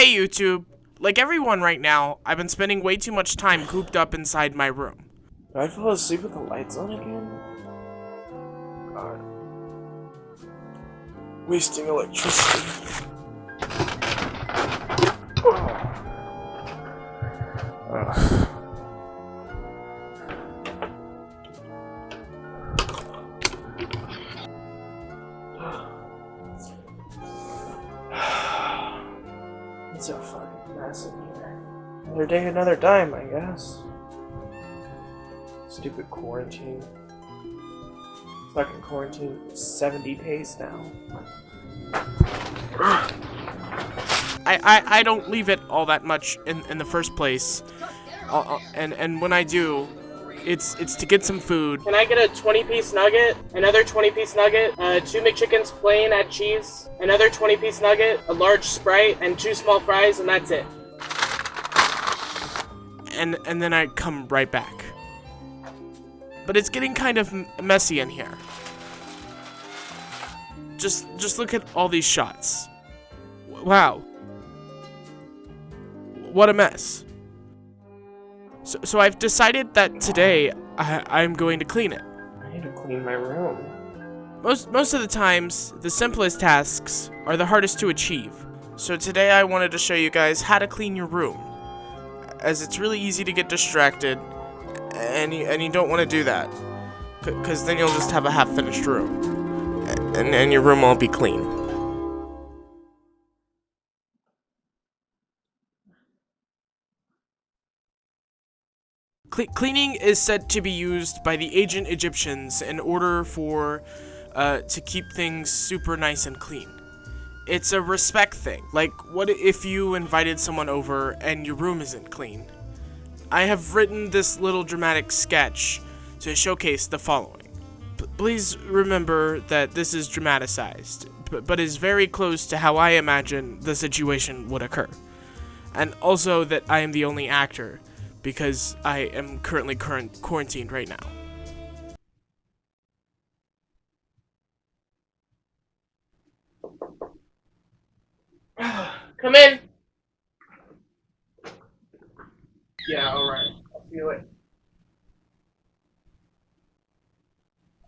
Hey YouTube! Like everyone right now, I've been spending way too much time cooped up inside my room. Do I fall asleep with the lights on again? God. Wasting electricity. It's so fucking mess in here. Another day, another dime, I guess. Stupid quarantine. Fucking quarantine for 70 days now. I don't leave it all that much in the first place. And when I do, it's to get some food. Can I get a 20-piece nugget? Another 20-piece nugget? 2 McChickens plain, add cheese. Another 20-piece nugget, a large Sprite, and 2 small fries, and that's it. And then I come right back. But it's getting kind of messy in here. Just look at all these shots. Wow. What a mess. So I've decided that today I'm going to clean it. I need to clean my room. Most of the times, the simplest tasks are the hardest to achieve. So today I wanted to show you guys how to clean your room, as it's really easy to get distracted, and you don't want to do that, because then you'll just have a half-finished room, and your room won't be clean. Cleaning is said to be used by the ancient Egyptians in order for to keep things super nice and clean. It's a respect thing. Like, what if you invited someone over and your room isn't clean? I have written this little dramatic sketch to showcase the following. Please remember that this is dramatized, but is very close to how I imagine the situation would occur. And also that I am the only actor, because I am currently quarantined right now. Come in! Yeah, alright. I'll see you later.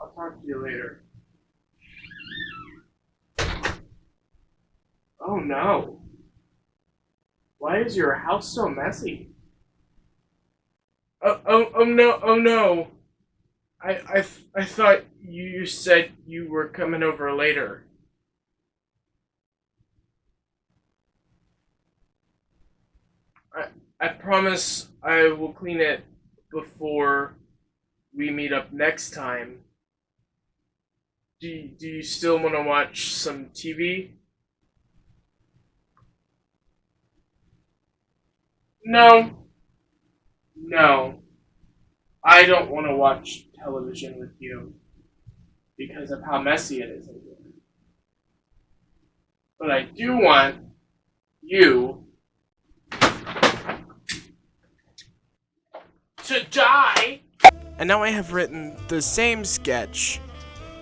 I'll talk to you later. Oh no. Why is your house so messy? Oh no. I thought you said you were coming over later. I promise I will clean it before we meet up next time. Do you still want to watch some TV? No, I don't want to watch television with you because of how messy it is in here. But I do want you to die! And now I have written the same sketch,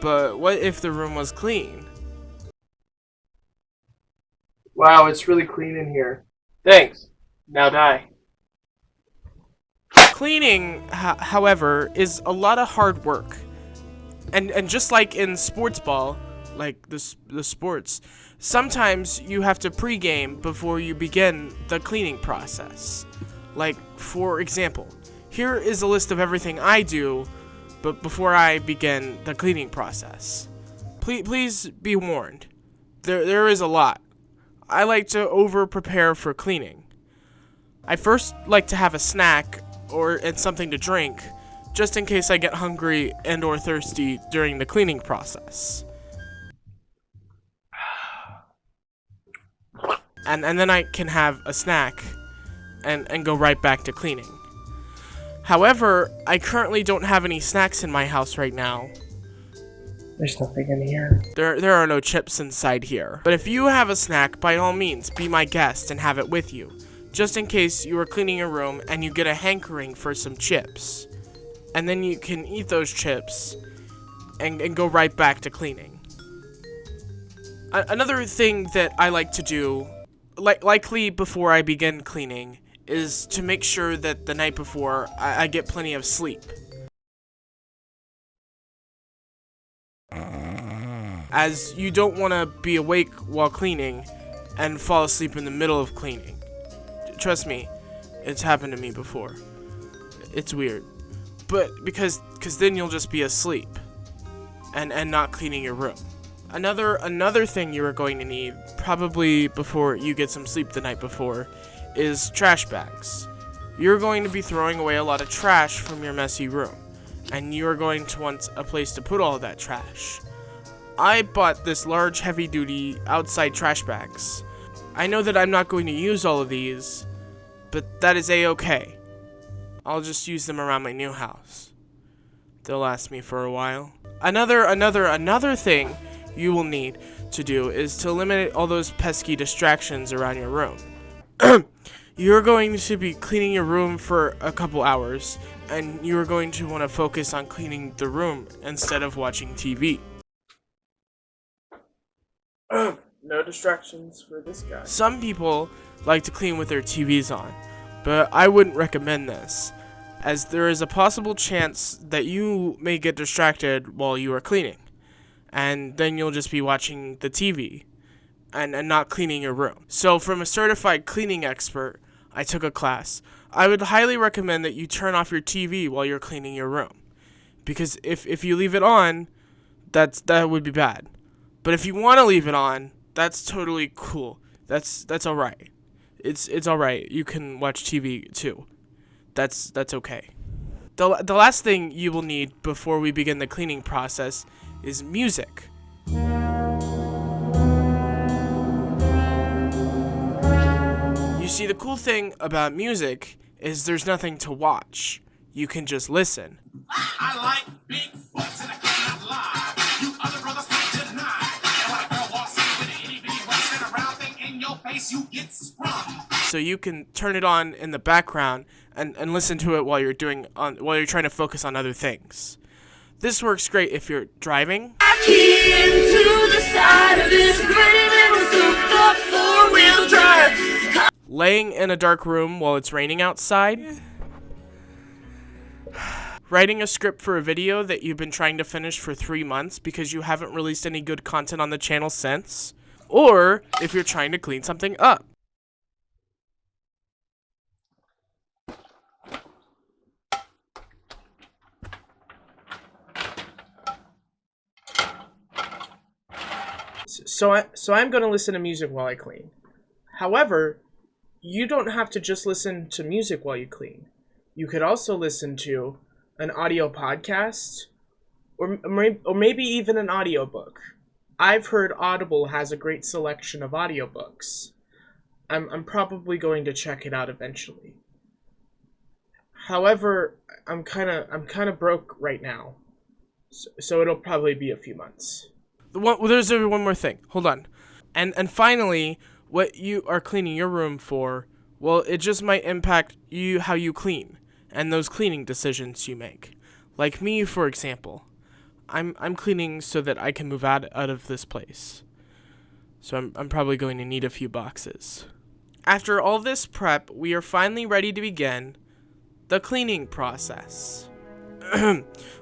but what if the room was clean? Wow, it's really clean in here. Thanks. Now die. Cleaning, however, is a lot of hard work. And just like in sports ball, like the sports, sometimes you have to pregame before you begin the cleaning process. Like, for example, here is a list of everything I do but before I begin the cleaning process. Please be warned. There is a lot. I like to over-prepare for cleaning. I first like to have a snack and something to drink, just in case I get hungry and or thirsty during the cleaning process. And then I can have a snack and go right back to cleaning. However, I currently don't have any snacks in my house right now. There's nothing in here. There are no chips inside here. But if you have a snack, by all means, be my guest and have it with you, just in case you are cleaning your room and you get a hankering for some chips. And then you can eat those chips and go right back to cleaning. Another thing that I like to do, likely before I begin cleaning is to make sure that the night before I get plenty of sleep. As you don't want to be awake while cleaning and fall asleep in the middle of cleaning. Trust me, it's happened to me before. It's weird. But because then you'll just be asleep and not cleaning your room. Another thing you are going to need, probably before you get some sleep the night before, is trash bags. You're going to be throwing away a lot of trash from your messy room, and you are going to want a place to put all of that trash. I bought this large heavy-duty outside trash bags. I know that I'm not going to use all of these, but that is a-okay. I'll just use them around my new house. They'll last me for a while. Another thing you will need to do is to eliminate all those pesky distractions around your room. You're going to be cleaning your room for a couple hours, and you're going to want to focus on cleaning the room instead of watching TV. No distractions for this guy. Some people like to clean with their TVs on, but I wouldn't recommend this, as there is a possible chance that you may get distracted while you are cleaning, and then you'll just be watching the TV and not cleaning your room. So from a certified cleaning expert, I took a class. I would highly recommend that you turn off your TV while you're cleaning your room, because if you leave it on, that would be bad. But if you want to leave it on, that's totally cool. That's all right. It's all right. You can watch TV too. That's okay. The last thing you will need before we begin the cleaning process is music. You see, the cool thing about music is there's nothing to watch. You can just listen. I like big butts and I cannot lie. You other brothers can't deny. And when a girl walks in with an itty bitty waist and a round thing in your face, you get sprung. So you can turn it on in the background and listen to it while you're trying to focus on other things. This works great if you're driving. Laying in a dark room while it's raining outside. Writing a script for a video that you've been trying to finish for 3 months because you haven't released any good content on the channel since. Or if you're trying to clean something up. So I'm going to listen to music while I clean. However, you don't have to just listen to music while you clean. You could also listen to an audio podcast or maybe even an audiobook. I've heard Audible has a great selection of audiobooks. I'm probably going to check it out eventually. However, I'm kind of broke right now. So it'll probably be a few months. There's one more thing. Hold on. And finally, what you are cleaning your room for, well, it just might impact how you clean and those cleaning decisions you make. Like me, for example. I'm cleaning so that I can move out of this place. So I'm probably going to need a few boxes. After all this prep, we are finally ready to begin the cleaning process.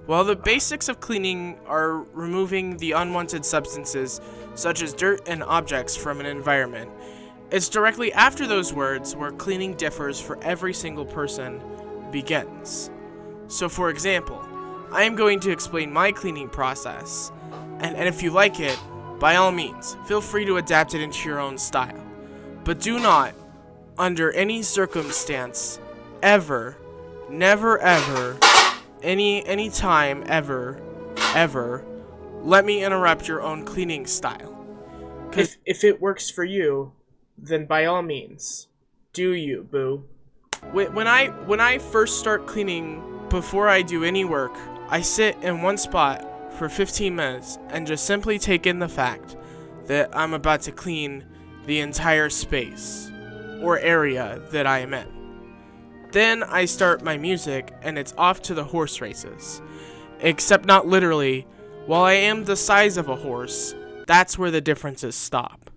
Well, the basics of cleaning are removing the unwanted substances, such as dirt and objects, from an environment. It's directly after those words where cleaning differs for every single person begins. So, for example, I am going to explain my cleaning process, and if you like it, by all means, feel free to adapt it into your own style. But do not, under any circumstance, ever, never ever, any time ever, let me interrupt your own cleaning style. If it works for you, then by all means, do you, boo. When I first start cleaning, before I do any work, I sit in one spot for 15 minutes and just simply take in the fact that I'm about to clean the entire space or area that I am in. Then I start my music and it's off to the horse races. Except not literally. While I am the size of a horse, that's where the differences stop.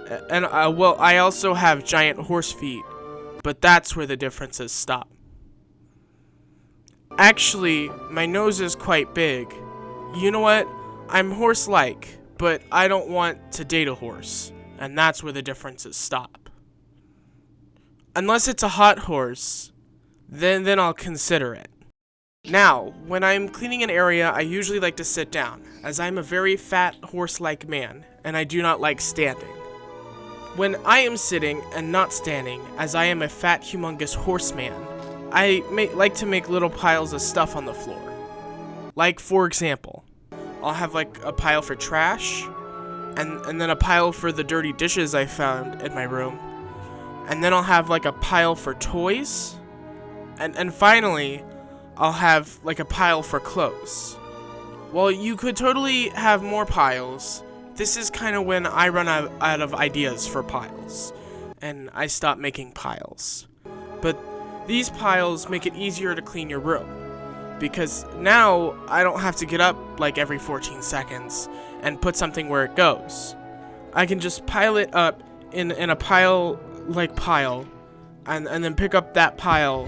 And well, I also have giant horse feet, but that's where the differences stop. Actually, my nose is quite big. You know what? I'm horse-like, but I don't want to date a horse, and that's where the differences stop. Unless it's a hot horse, then I'll consider it. Now, when I'm cleaning an area, I usually like to sit down, as I'm a very fat horse-like man, and I do not like standing. When I am sitting and not standing, as I am a fat, humongous horseman, I like to make little piles of stuff on the floor. Like, for example, I'll have like a pile for trash, and then a pile for the dirty dishes I found in my room, and then I'll have like a pile for toys, and finally, I'll have like a pile for clothes. Well, you could totally have more piles. This is kind of when I run out of ideas for piles, and I stop making piles. But these piles make it easier to clean your room, because now I don't have to get up like every 14 seconds and put something where it goes. I can just pile it up in a pile, and then pick up that pile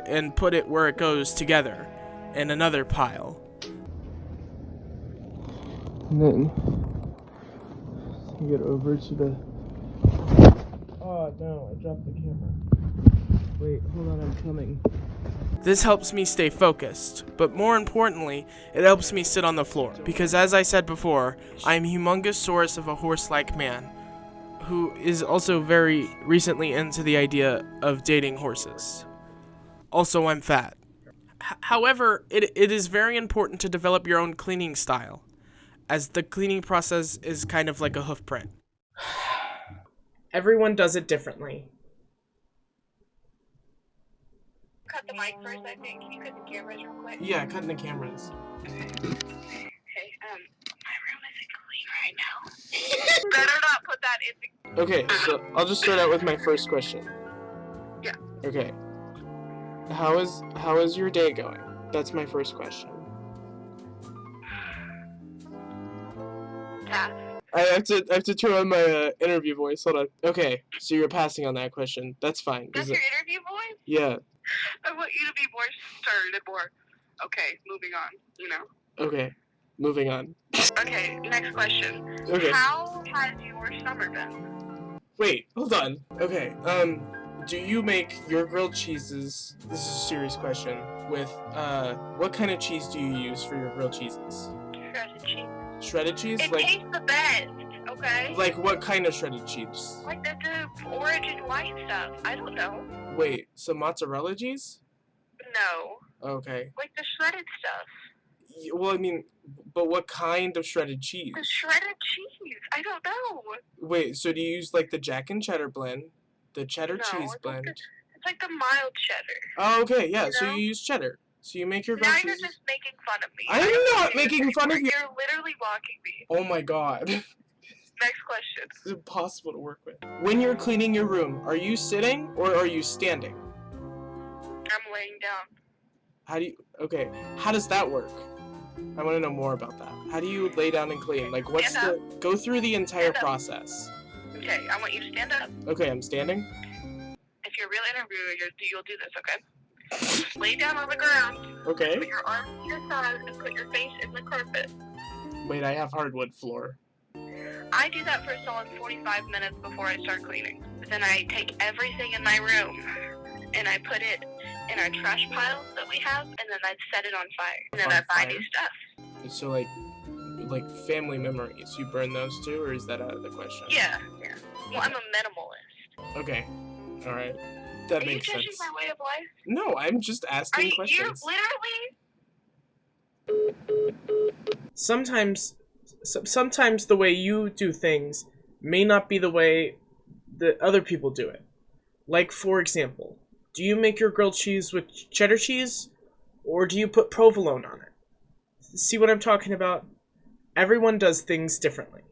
and put it where it goes together in another pile. And then get over to the... Oh no, I dropped the camera. Wait, hold on, I'm coming. This helps me stay focused, but more importantly, it helps me sit on the floor, because as I said before, I'm a humongous source of a horse-like man, who is also very recently into the idea of dating horses. Also, I'm fat. However, it is very important to develop your own cleaning style, as the cleaning process is kind of like a hoof print. Everyone does it differently. Cut the mic first, I think. Can you cut the cameras real quick? Yeah, cutting the cameras. Okay, my room isn't clean right now. Better not put that in the... Okay, so I'll just start out with my first question. Yeah. Okay. How is your day going? That's my first question. Yeah. I have to turn on my interview voice. Hold on. Okay, so you're passing on that question. That's fine. That's your interview voice? Yeah. I want you to be more stern and more... Okay, moving on, you know? Okay, moving on. Okay, next question. Okay. How has your summer been? Wait, hold on. Okay, do you make your grilled cheeses, this is a serious question, with, what kind of cheese do you use for your grilled cheeses? Shredded cheese. Shredded cheese? It Like, tastes the best, okay? like what kind of shredded cheese? Like the orange and white stuff. I don't know. Wait, so mozzarella cheese? No. Okay. Like the shredded stuff. Well, I mean, but what kind of shredded cheese? The shredded cheese. I don't know. Wait, so do you use like the Jack and Cheddar blend? The cheddar No, cheese it's blend? It's like the mild cheddar. Oh, okay, yeah, so know? you use cheddar. So you make your Now grilled you're cheeses? just making fun of me. I am don't not do this making fun of anymore. you. You're literally mocking me. Oh my god. Next question. This is impossible to work with. When you're cleaning your room, are you sitting or are you standing? I'm laying down. Okay, how does that work? I want to know more about that. How do you lay down and clean? Like, what's go through the entire Stand up. process. Okay, I want you to stand up. Okay, I'm standing. If you're a real interviewer, you'll do this, okay? Lay down on the ground. Okay. Put your arms to your side and put your face in the carpet. Wait, I have hardwood floor. I do that for a solid 45 minutes before I start cleaning. Then I take everything in my room and I put it in our trash pile that we have, and then I set it on fire. And then On I buy fire? new stuff. So, like family memories, you burn those too, or is that out of the question? Yeah. Well, I'm a minimalist. Okay. Alright. That Are you makes judging sense. my way of life? No, I'm just Are asking you questions. literally? Sometimes the way you do things may not be the way that other people do it. Like, for example, do you make your grilled cheese with cheddar cheese, or do you put provolone on it? See what I'm talking about? Everyone does things differently.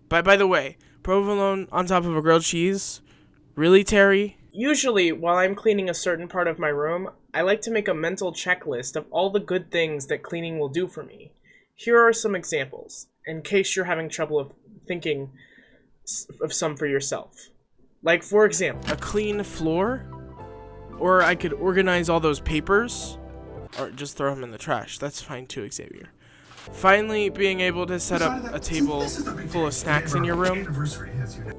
By the way, provolone on top of a grilled cheese? Really, Terry? Usually, while I'm cleaning a certain part of my room, I like to make a mental checklist of all the good things that cleaning will do for me. Here are some examples, in case you're having trouble of thinking some for yourself. Like, for example, A clean floor? Or I could organize all those papers? Or just throw them in the trash. That's fine too, Xavier. Finally, being able to set up a table full of snacks in your room.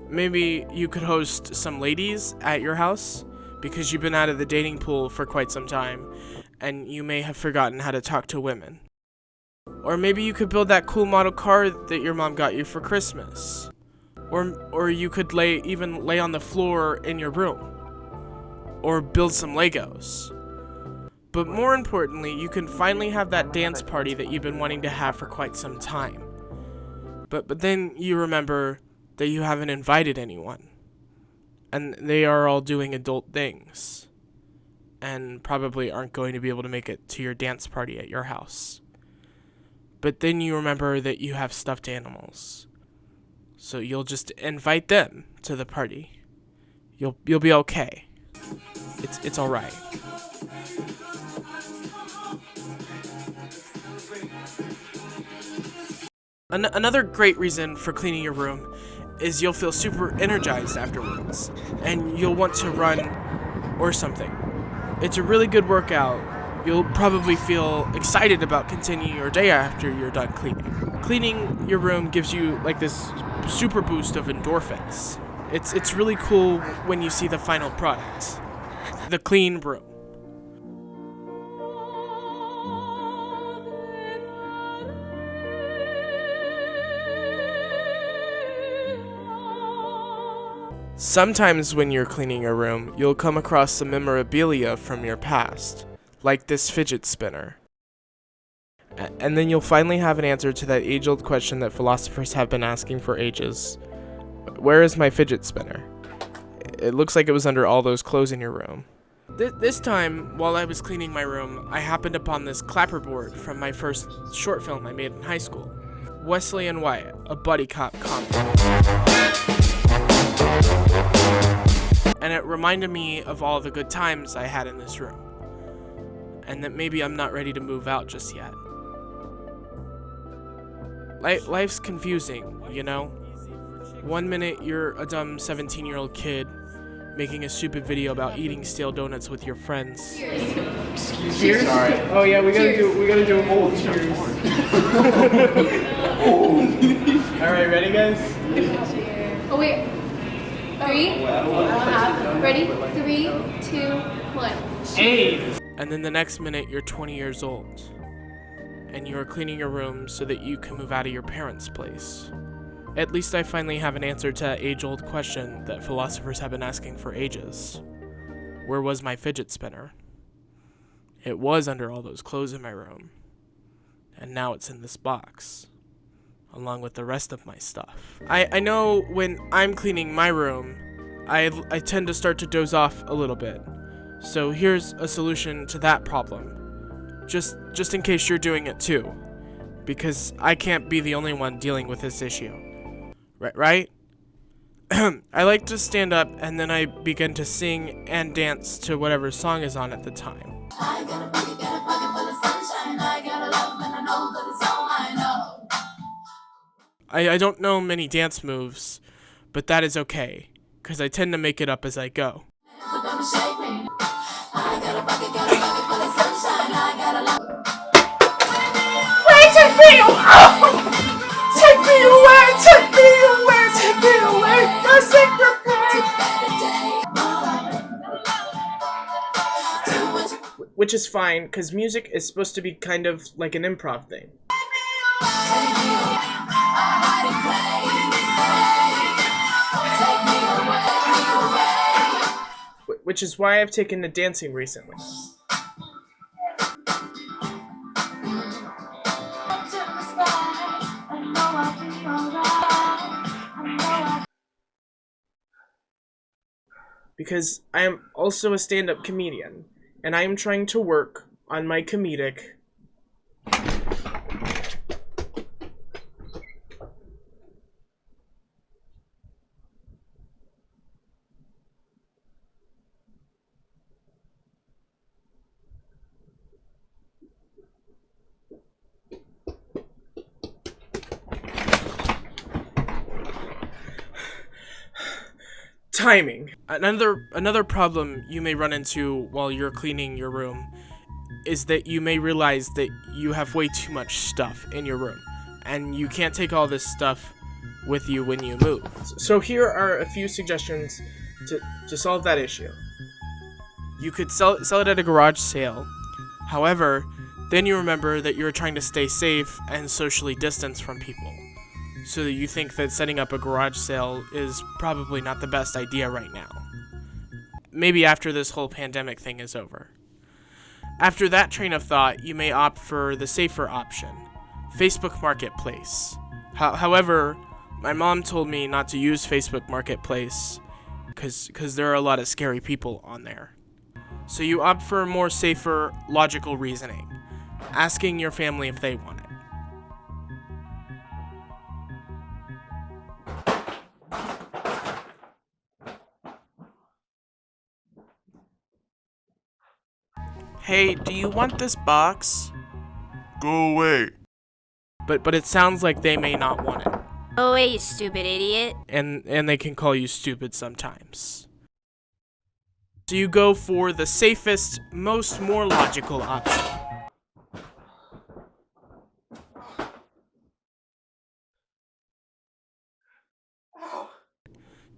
Maybe you could host some ladies at your house, because you've been out of the dating pool for quite some time, and you may have forgotten how to talk to women. Or maybe you could build that cool model car that your mom got you for Christmas. Or you could even lay on the floor in your room. Or build some Legos. But more importantly, you can finally have that dance party that you've been wanting to have for quite some time. But then you remember that you haven't invited anyone. And they are all doing adult things. And probably aren't going to be able to make it to your dance party at your house. But then you remember that you have stuffed animals. So you'll just invite them to the party. You'll be okay. It's alright. Another great reason for cleaning your room is you'll feel super energized afterwards, and you'll want to run or something. It's a really good workout. You'll probably feel excited about continuing your day after you're done cleaning. Cleaning your room gives you like this super boost of endorphins. It's really cool when you see the final product, the clean room. Sometimes when you're cleaning your room, you'll come across some memorabilia from your past, like this fidget spinner. And then you'll finally have an answer to that age-old question that philosophers have been asking for ages. Where is my fidget spinner? It looks like it was under all those clothes in your room. This time, while I was cleaning my room, I happened upon this clapperboard from my first short film I made in high school. Wesley and Wyatt, a buddy cop comedy. And it reminded me of all the good times I had in this room. And that maybe I'm not ready to move out just yet. Life's confusing, you know? One minute you're a dumb 17-year-old kid making a stupid video about eating stale donuts with your friends. cheers. Sorry. Oh yeah, we gotta do a whole cheers. All right, ready, guys? Oh wait. 3. Ready? 3, 2, 1. Hey. And then the next minute you're 20 years old. And you are cleaning your room so that you can move out of your parents' place. At least I finally have an answer to that age-old question that philosophers have been asking for ages. Where was my fidget spinner? It was under all those clothes in my room. And now it's in this box, along with the rest of my stuff. I know when I'm cleaning my room, I tend to start to doze off a little bit. So here's a solution to that problem. Just in case you're doing it too. Because I can't be the only one dealing with this issue. Right? I like to stand up and then I begin to sing and dance to whatever song is on at the time. I got a pocket full of sunshine. I got a love and I know that it's all I know. I don't know many dance moves, but that is okay, because I tend to make it up as I go. But don't shake me. I got a pocket full of sunshine. I got a love. Wait, take me away! Take me away! Take me away! Take me away! The secret place. Which is fine, because music is supposed to be kind of like an improv thing. Which is why I've taken to dancing recently. Because I am also a stand-up comedian, and I am trying to work on my comedic Timing. Another problem you may run into while you're cleaning your room is that you may realize that you have way too much stuff in your room, and you can't take all this stuff with you when you move. So here are a few suggestions to solve that issue. You could sell it at a garage sale. However, then you remember that you're trying to stay safe and socially distance from people. So that you think that setting up a garage sale is probably not the best idea right now. Maybe after this whole pandemic thing is over. After that train of thought, you may opt for the safer option, Facebook Marketplace. However, my mom told me not to use Facebook Marketplace because there are a lot of scary people on there. So you opt for more safer, logical reasoning, asking your family if they want it. Hey, do you want this box? Go away. But it sounds like they may not want it. Go away, you stupid idiot. And they can call you stupid sometimes. So you go for the safest, more logical option.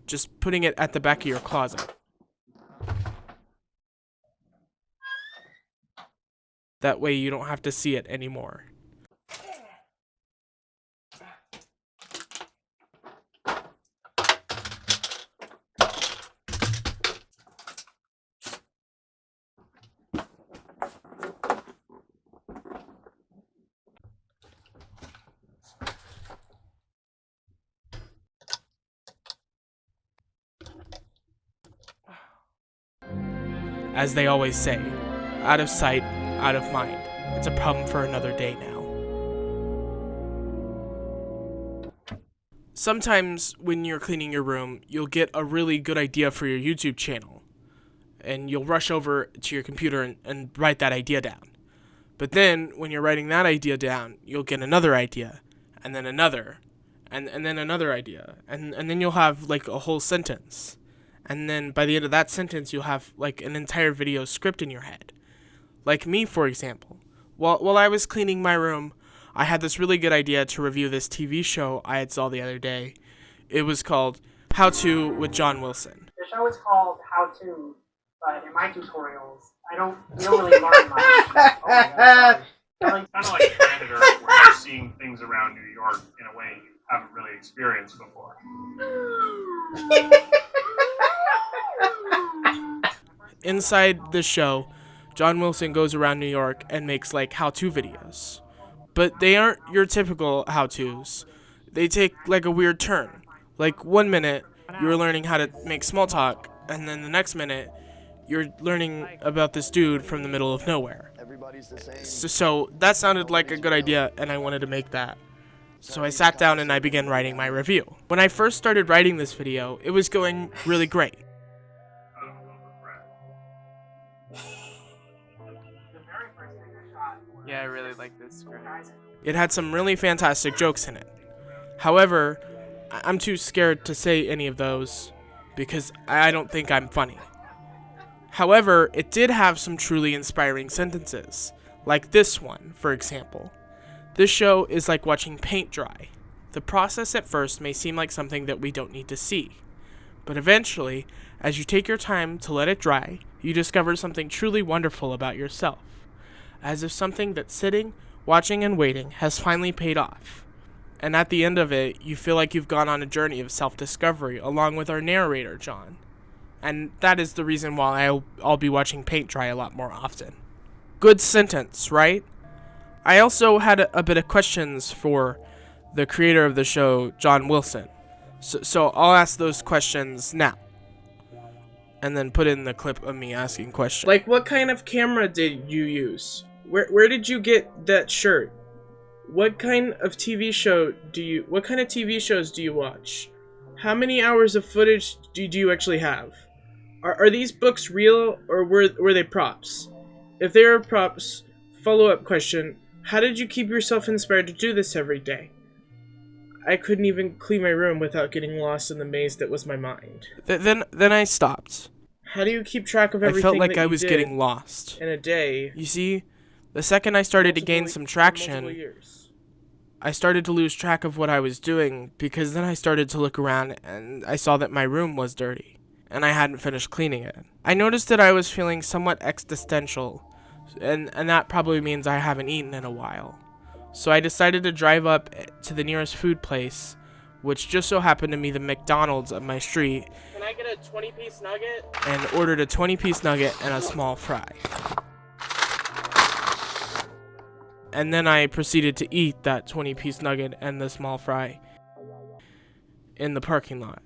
Just putting it at the back of your closet. That way you don't have to see it anymore. As they always say, out of sight, out of mind. It's a problem for another day now. Sometimes when you're cleaning your room, you'll get a really good idea for your YouTube channel. And you'll rush over to your computer and write that idea down. But then, when you're writing that idea down, you'll get another idea, and then another, and then another idea. And then you'll have like a whole sentence. And then by the end of that sentence, you'll have like an entire video script in your head. Like me, for example. While I was cleaning my room, I had this really good idea to review this TV show I had saw the other day. It was called How To with John Wilson. The show is called How To, but in my tutorials, we don't really learn much. Oh my God, Kind of like Predator, where you're seeing things around New York in a way you haven't really experienced before. Inside the show, John Wilson goes around New York and makes like how-to videos. But they aren't your typical how-tos. They take like a weird turn. Like 1 minute, you're learning how to make small talk, and then the next minute, you're learning about this dude from the middle of nowhere. So that sounded like a good idea, and I wanted to make that. So I sat down and I began writing my review. When I first started writing this video, it was going really great. Yeah, I really like this script. It had some really fantastic jokes in it. However, I'm too scared to say any of those because I don't think I'm funny. However, it did have some truly inspiring sentences, like this one, for example. This show is like watching paint dry. The process at first may seem like something that we don't need to see, but eventually, as you take your time to let it dry, you discover something truly wonderful about yourself, as if something that's sitting, watching, and waiting has finally paid off. And at the end of it, you feel like you've gone on a journey of self-discovery along with our narrator, John. And that is the reason why I'll be watching paint dry a lot more often. Good sentence, right? I also had a bit of questions for the creator of the show, John Wilson. So I'll ask those questions now. And then put in the clip of me asking questions. Like, what kind of camera did you use? Where did you get that shirt? What kind of TV shows do you watch? How many hours of footage do you actually have? Are these books real, or were they props? If they are props, follow-up question, how did you keep yourself inspired to do this every day? I couldn't even clean my room without getting lost in the maze that was my mind. Then I stopped. How do you keep track of I everything felt like that I you was did getting lost. in a day? You see, the second I started to gain some multiple traction, years? I started to lose track of what I was doing, because then I started to look around and I saw that my room was dirty, and I hadn't finished cleaning it. I noticed that I was feeling somewhat existential, and that probably means I haven't eaten in a while. So I decided to drive up to the nearest food place, which just so happened to be the McDonald's up my street. Can I get a 20-piece nugget? And ordered a 20-piece nugget and a small fry. And then I proceeded to eat that 20-piece nugget and the small fry in the parking lot.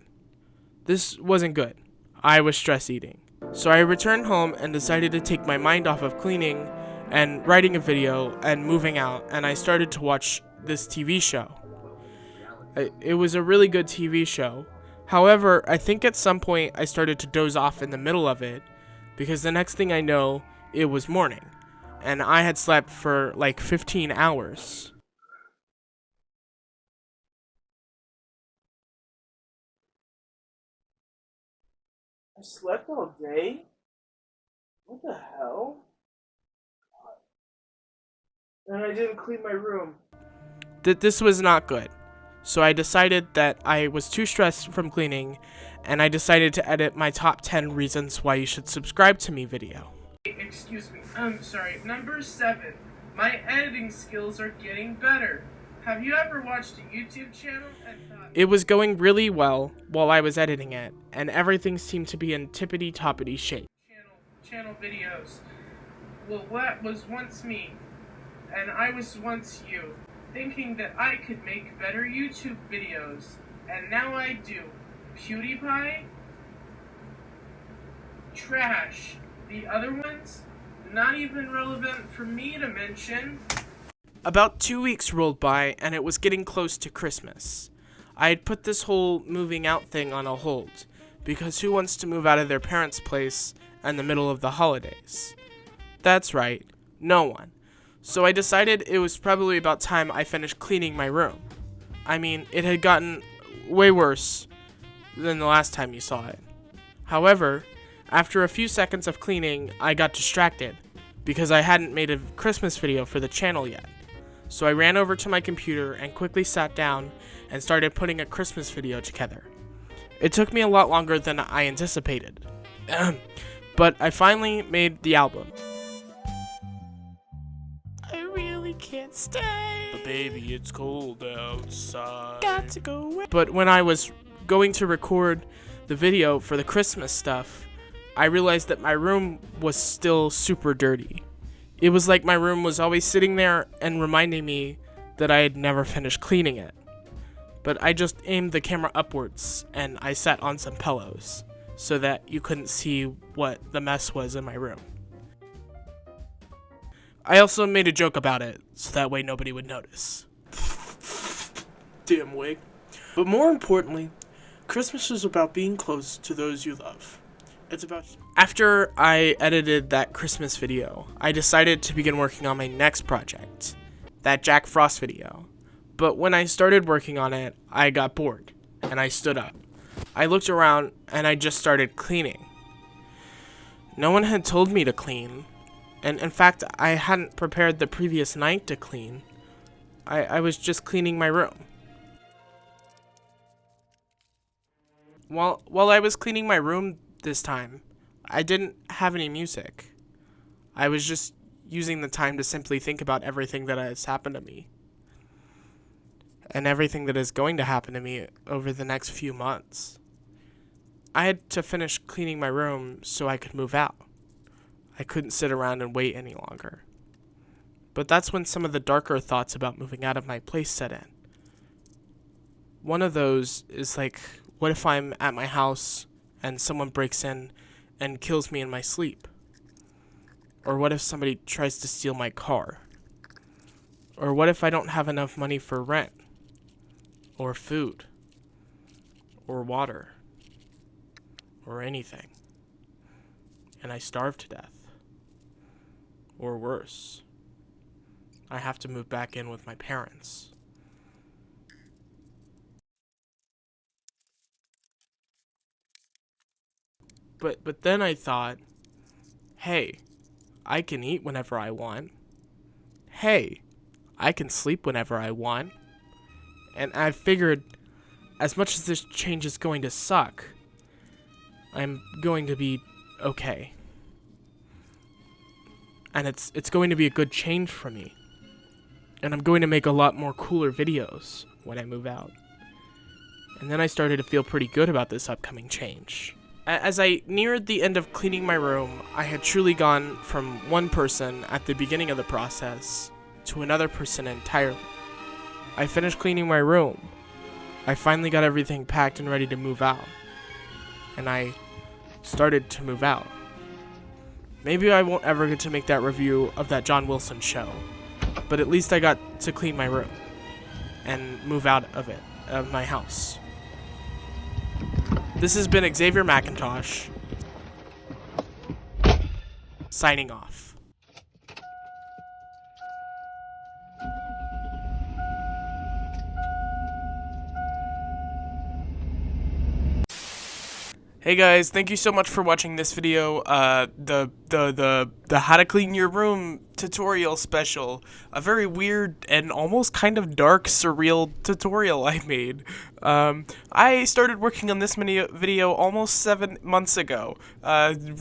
This wasn't good. I was stress eating. So I returned home and decided to take my mind off of cleaning and writing a video and moving out, and I started to watch this TV show. It was a really good TV show. However, I think at some point I started to doze off in the middle of it, because the next thing I know, it was morning, and I had slept for like 15 hours. I slept all day? What the hell? And I didn't clean my room. This was not good. So I decided that I was too stressed from cleaning, and I decided to edit my top 10 reasons why you should subscribe to me video. Excuse me, I'm sorry. Number 7. My editing skills are getting better. Have you ever watched a YouTube channel and thought... It was going really well while I was editing it, and everything seemed to be in tippity-toppity shape. Channel videos. Well, that was once me, and I was once you, thinking that I could make better YouTube videos, and now I do. PewDiePie? Trash. The other ones? Not even relevant for me to mention. About 2 weeks rolled by, and it was getting close to Christmas. I had put this whole moving out thing on a hold, because who wants to move out of their parents' place in the middle of the holidays? That's right, no one. So I decided it was probably about time I finished cleaning my room. I mean, it had gotten way worse than the last time you saw it. However, after a few seconds of cleaning, I got distracted, because I hadn't made a Christmas video for the channel yet. So I ran over to my computer and quickly sat down and started putting a Christmas video together. It took me a lot longer than I anticipated, but I finally made the album. I really can't stay, but baby, it's cold outside. Got to go away. But when I was going to record the video for the Christmas stuff, I realized that my room was still super dirty. It was like my room was always sitting there and reminding me that I had never finished cleaning it. But I just aimed the camera upwards and I sat on some pillows so that you couldn't see what the mess was in my room. I also made a joke about it so that way nobody would notice. Damn wig. But more importantly, Christmas is about being close to those you love. It's about... After I edited that Christmas video, I decided to begin working on my next project, that Jack Frost video. But when I started working on it, I got bored, and I stood up. I looked around, and I just started cleaning. No one had told me to clean, and in fact, I hadn't prepared the previous night to clean. I was just cleaning my room. While I was cleaning my room this time, I didn't have any music. I was just using the time to simply think about everything that has happened to me. And everything that is going to happen to me over the next few months. I had to finish cleaning my room so I could move out. I couldn't sit around and wait any longer. But that's when some of the darker thoughts about moving out of my place set in. One of those is like, what if I'm at my house and someone breaks in and kills me in my sleep? Or what if somebody tries to steal my car? Or what if I don't have enough money for rent? Or food? Or water? Or anything? And I starve to death? Or worse, I have to move back in with my parents. But then I thought, hey, I can eat whenever I want. Hey, I can sleep whenever I want. And I figured, as much as this change is going to suck, I'm going to be okay. And it's going to be a good change for me. And I'm going to make a lot more cooler videos when I move out. And then I started to feel pretty good about this upcoming change. As I neared the end of cleaning my room, I had truly gone from one person at the beginning of the process to another person entirely. I finished cleaning my room. I finally got everything packed and ready to move out. And I started to move out. Maybe I won't ever get to make that review of that John Wilson show, but at least I got to clean my room and move out of it, of my house. This has been Xavier McIntosh, signing off. Hey guys, thank you so much for watching this video, the how to clean your room tutorial special. A very weird and almost kind of dark, surreal tutorial I made. I started working on this video almost 7 months ago.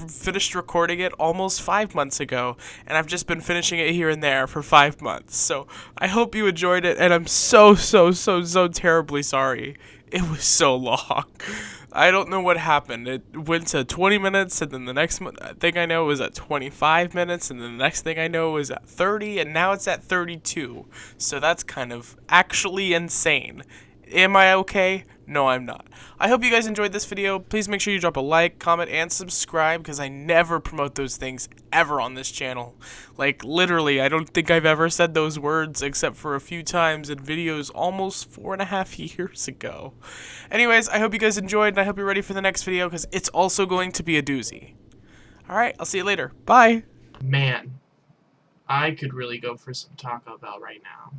Finished recording it almost 5 months ago, and I've just been finishing it here and there for 5 months. So I hope you enjoyed it, and I'm so terribly sorry. It was so long. I don't know what happened. It went to 20 minutes, and then the next thing I know was at 25 minutes, and then the next thing I know was at 30, and now it's at 32. So that's kind of actually insane. Am I okay? No, I'm not. I hope you guys enjoyed this video. Please make sure you drop a like, comment, and subscribe, because I never promote those things ever on this channel. Like, literally, I don't think I've ever said those words except for a few times in videos almost 4.5 years ago. Anyways, I hope you guys enjoyed, and I hope you're ready for the next video, because it's also going to be a doozy. Alright, I'll see you later. Bye! Man, I could really go for some Taco Bell right now.